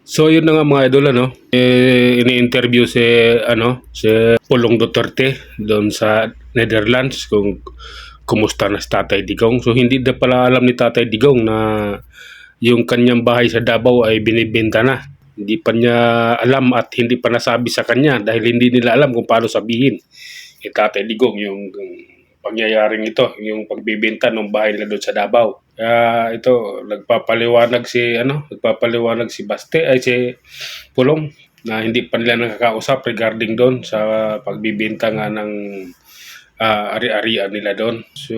So yun na nga mga idol ano, ini-interview si Pulong Duterte doon sa Netherlands kung kumusta na si Tatay Digong. So hindi na pala alam ni Tatay Digong na yung kanyang bahay sa Davao ay binibenta na. Hindi pa niya alam at hindi pa nasabi sa kanya dahil hindi nila alam kung paano sabihin kay Tatay Digong yung pangyayaring ito, yung pagbibenta ng bahay nila doon sa Davao. Kaya ito nagpapaliwanag si si Pulong na hindi pa nila nakakausap regarding doon sa pagbibenta nga ng ari-arian nila doon. So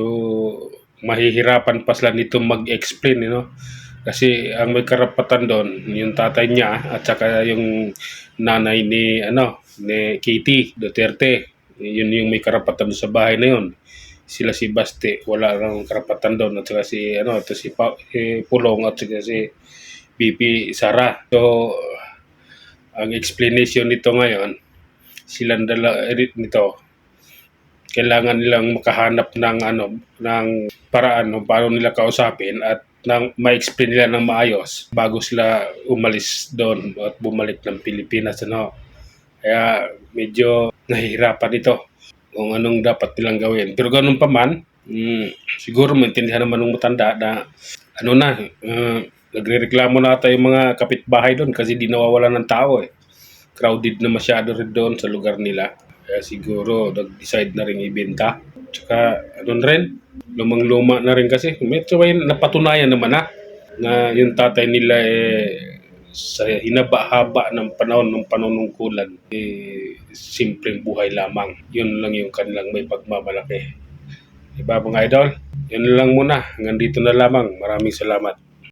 mahihirapan pa sila nito mag-explain, kasi ang may karapatan doon yung tatay niya at saka yung nanay ni Katie Duterte. Yun yung may karapatan doon sa bahay na yun. Sila si Baste wala nang karapatan doon at saka si Pulong at saka si BP Sara. So ang explanation nito ngayon, silang dala nito kailangan nilang makahanap ng paraan kung paano nila kausapin at nang ma-explain nila ng maayos bago sila umalis doon at bumalik ng Pilipinas. Kaya medyo nahihirapan ito kung anong dapat nilang gawin. Pero ganun pa man, siguro maintindihan naman ng matanda na nagrereklamo na ata yung mga kapitbahay doon kasi di nawawalan ng tao eh. Crowded na masyado rin doon sa lugar nila. Kaya siguro nag-decide na rin ibenta. Tsaka rin, lumang-luma na rin kasi. Medyo may napatunayan naman na yung tatay nila sa hinaba-haba ng panahon ng panunungkulan simpleng buhay lamang. Yun lang yung kanilang may pagmamalaki. Diba mga idol? Yun lang muna. Hanggang dito na lamang. Maraming salamat.